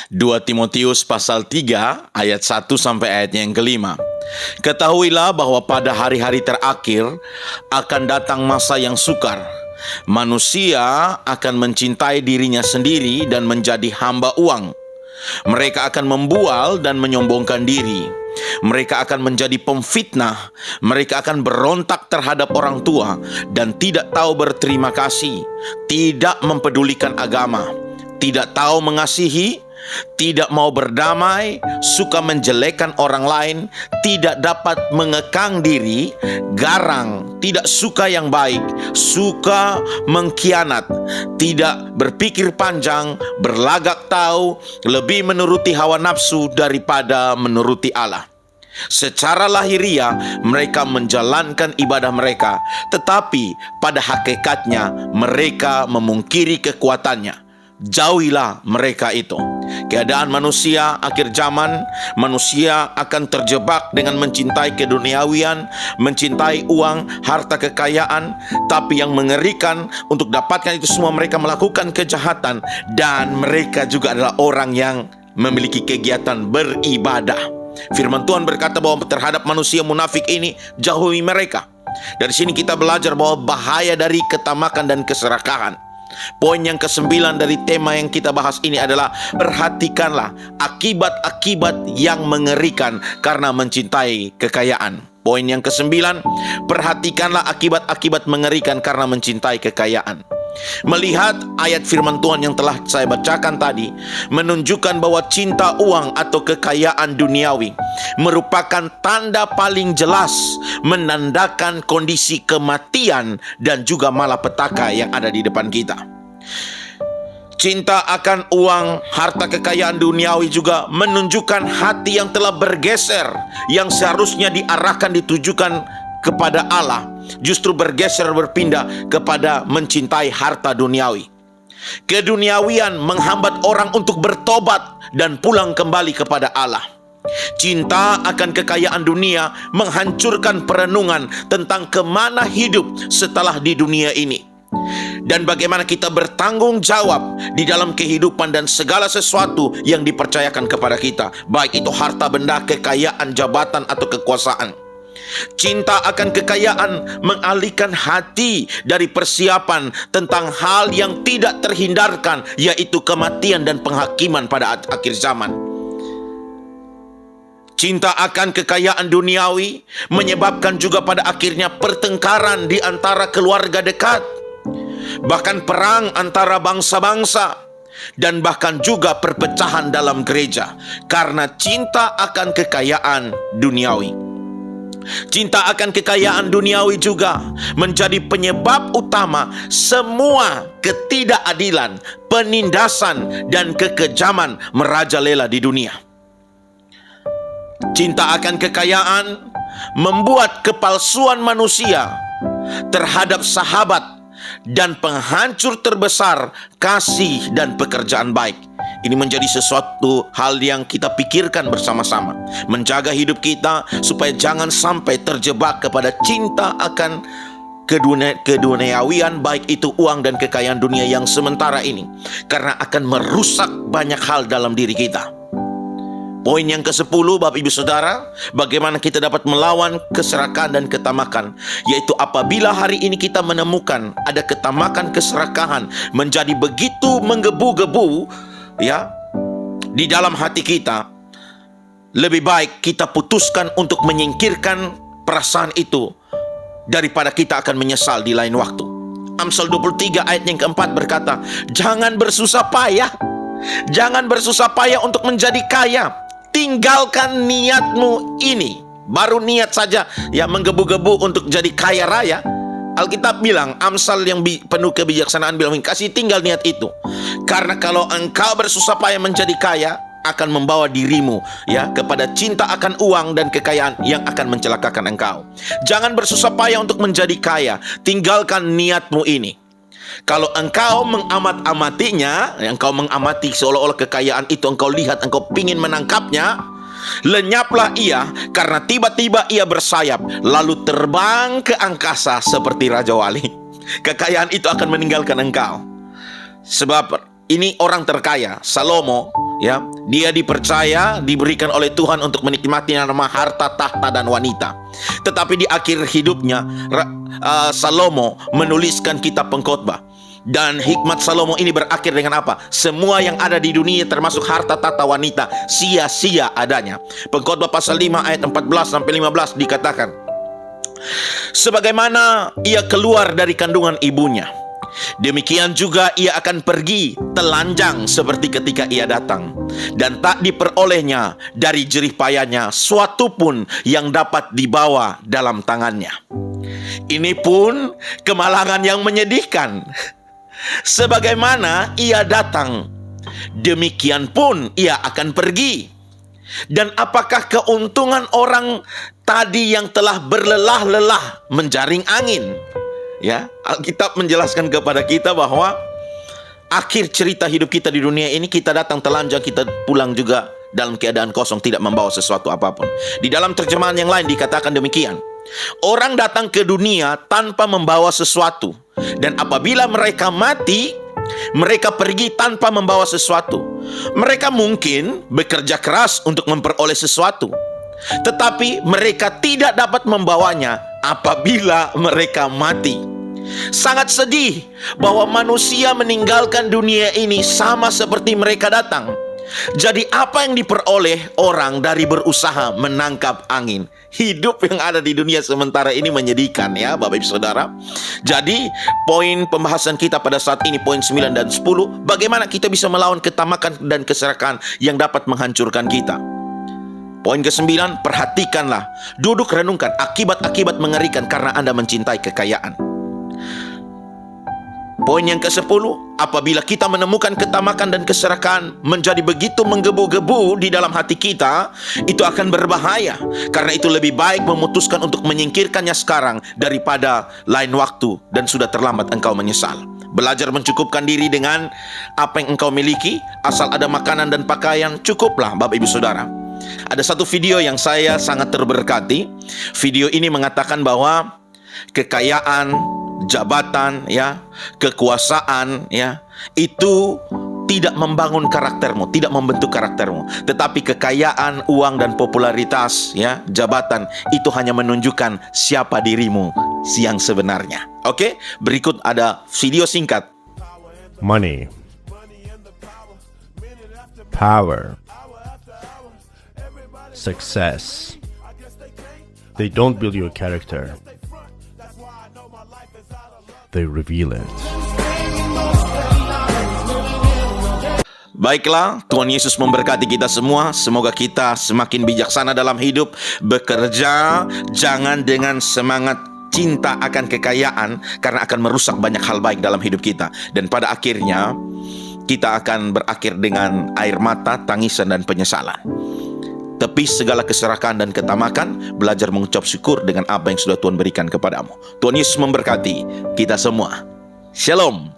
2 Timotius pasal 3 ayat 1 sampai ayatnya yang kelima. Ketahuilah bahwa pada hari-hari terakhir akan datang masa yang sukar. Manusia akan mencintai dirinya sendiri dan menjadi hamba uang. Mereka akan membual dan menyombongkan diri. Mereka akan menjadi pemfitnah. Mereka akan berontak terhadap orang tua dan tidak tahu berterima kasih, tidak mempedulikan agama, tidak tahu mengasihi, tidak mau berdamai, suka menjelekkan orang lain, tidak dapat mengekang diri, garang, tidak suka yang baik, suka mengkhianat, tidak berpikir panjang, berlagak tahu, lebih menuruti hawa nafsu daripada menuruti Allah. Secara lahiriah mereka menjalankan ibadah mereka, tetapi pada hakikatnya mereka memungkiri kekuatannya. Jauhilah mereka itu. Keadaan manusia akhir zaman, manusia akan terjebak dengan mencintai keduniawian, mencintai uang, harta kekayaan. Tapi yang mengerikan, untuk dapatkan itu semua mereka melakukan kejahatan. Dan mereka juga adalah orang yang memiliki kegiatan beribadah. Firman Tuhan berkata bahwa terhadap manusia munafik ini, jauhi mereka. Dari sini kita belajar bahwa bahaya dari ketamakan dan keserakahan. Poin yang ke-9 dari tema yang kita bahas ini adalah perhatikanlah akibat-akibat yang mengerikan karena mencintai kekayaan. Poin yang ke-9, perhatikanlah akibat-akibat mengerikan karena mencintai kekayaan. Melihat ayat firman Tuhan yang telah saya bacakan tadi menunjukkan bahwa cinta uang atau kekayaan duniawi merupakan tanda paling jelas menandakan kondisi kematian dan juga malapetaka yang ada di depan kita. Cinta akan uang, harta kekayaan duniawi juga menunjukkan hati yang telah bergeser, yang seharusnya diarahkan, ditujukan kepada Allah, justru bergeser, berpindah kepada mencintai harta duniawi. Keduniawian menghambat orang untuk bertobat dan pulang kembali kepada Allah. Cinta akan kekayaan dunia menghancurkan perenungan tentang kemana hidup setelah di dunia ini, dan bagaimana kita bertanggung jawab di dalam kehidupan dan segala sesuatu yang dipercayakan kepada kita, baik itu harta benda, kekayaan, jabatan, atau kekuasaan. Cinta akan kekayaan mengalihkan hati dari persiapan tentang hal yang tidak terhindarkan, yaitu kematian dan penghakiman pada akhir zaman. Cinta akan kekayaan duniawi menyebabkan juga pada akhirnya pertengkaran di antara keluarga dekat, bahkan perang antara bangsa-bangsa, dan bahkan juga perpecahan dalam gereja karena cinta akan kekayaan duniawi. Cinta akan kekayaan duniawi juga menjadi penyebab utama semua ketidakadilan, penindasan, dan kekejaman merajalela di dunia. Cinta akan kekayaan membuat kepalsuan manusia terhadap sahabat dan penghancur terbesar kasih dan pekerjaan baik. Ini menjadi sesuatu hal yang kita pikirkan bersama-sama, menjaga hidup kita supaya jangan sampai terjebak kepada cinta akan keduniawian, baik itu uang dan kekayaan dunia yang sementara ini, karena akan merusak banyak hal dalam diri kita. Poin yang ke-10, Bapak Ibu Saudara, bagaimana kita dapat melawan keserakahan dan ketamakan, yaitu apabila hari ini kita menemukan ada ketamakan, keserakahan menjadi begitu menggebu-gebu di dalam hati kita, lebih baik kita putuskan untuk menyingkirkan perasaan itu daripada kita akan menyesal di lain waktu. Amsal 23 ayat yang keempat berkata, jangan bersusah payah. Jangan bersusah payah untuk menjadi kaya. Tinggalkan niatmu ini. Baru niat saja menggebu-gebu untuk jadi kaya raya. Alkitab bilang, Amsal yang penuh kebijaksanaan bilang, kasih tinggal niat itu. Karena kalau engkau bersusah payah menjadi kaya, akan membawa dirimu kepada cinta akan uang dan kekayaan yang akan mencelakakan engkau. Jangan bersusah payah untuk menjadi kaya. Tinggalkan niatmu ini. Kalau engkau mengamat-amatinya, engkau mengamati seolah-olah kekayaan itu engkau lihat, engkau pingin menangkapnya, lenyaplah ia, karena tiba-tiba ia bersayap lalu terbang ke angkasa seperti Raja Wali. Kekayaan itu akan meninggalkan engkau. Sebab ini orang terkaya, Salomo, ya, dia dipercaya, diberikan oleh Tuhan untuk menikmati nama harta, tahta, dan wanita. Tetapi di akhir hidupnya, Salomo menuliskan kitab Pengkhotbah. Dan hikmat Salomo ini berakhir dengan apa? Semua yang ada di dunia termasuk harta, tahta, wanita sia-sia adanya. Pengkhotbah pasal 5 ayat 14 sampai 15 dikatakan, sebagaimana ia keluar dari kandungan ibunya, demikian juga ia akan pergi telanjang seperti ketika ia datang, dan tak diperolehnya dari jerih payahnya suatu pun yang dapat dibawa dalam tangannya. Ini pun kemalangan yang menyedihkan. Sebagaimana ia datang, demikian pun ia akan pergi. Dan apakah keuntungan orang tadi yang telah berlelah-lelah menjaring angin? Ya, Alkitab menjelaskan kepada kita bahwa akhir cerita hidup kita di dunia ini, kita datang telanjang, kita pulang juga dalam keadaan kosong, tidak membawa sesuatu apapun. Di dalam terjemahan yang lain dikatakan demikian. Orang datang ke dunia tanpa membawa sesuatu, dan apabila mereka mati, mereka pergi tanpa membawa sesuatu. Mereka mungkin bekerja keras untuk memperoleh sesuatu, tetapi mereka tidak dapat membawanya apabila mereka mati. Sangat sedih bahwa manusia meninggalkan dunia ini sama seperti mereka datang. Jadi apa yang diperoleh orang dari berusaha menangkap angin? Hidup yang ada di dunia sementara ini menyedihkan, ya Bapak Ibu Saudara. Jadi poin pembahasan kita pada saat ini, poin 9 dan 10, bagaimana kita bisa melawan ketamakan dan keserakahan yang dapat menghancurkan kita. Poin ke-9, perhatikanlah, duduk renungkan akibat-akibat mengerikan karena Anda mencintai kekayaan. Poin yang ke-10, apabila kita menemukan ketamakan dan keserakahan menjadi begitu menggebu-gebu di dalam hati kita, itu akan berbahaya. Karena itu lebih baik memutuskan untuk menyingkirkannya sekarang daripada lain waktu dan sudah terlambat engkau menyesal. Belajar mencukupkan diri dengan apa yang engkau miliki, asal ada makanan dan pakaian, cukuplah Bapak Ibu Saudara. Ada satu video yang saya sangat terberkati. Video ini mengatakan bahwa kekayaan, jabatan, ya, kekuasaan, ya, itu tidak membangun karaktermu, tidak membentuk karaktermu. Tetapi kekayaan, uang dan popularitas, ya, jabatan itu hanya menunjukkan siapa dirimu yang sebenarnya. Oke, berikut ada video singkat. Money, power, success. They don't build your character. They reveal it. Baiklah, Tuhan Yesus memberkati kita semua. Semoga kita semakin bijaksana dalam hidup. Bekerja jangan dengan semangat cinta akan kekayaan, karena akan merusak banyak hal baik dalam hidup kita. Dan pada akhirnya kita akan berakhir dengan air mata, tangisan, dan penyesalan. Tepis segala keserakahan dan ketamakan, belajar mengucap syukur dengan apa yang sudah Tuhan berikan kepadamu. Tuhan Yesus memberkati kita semua. Shalom.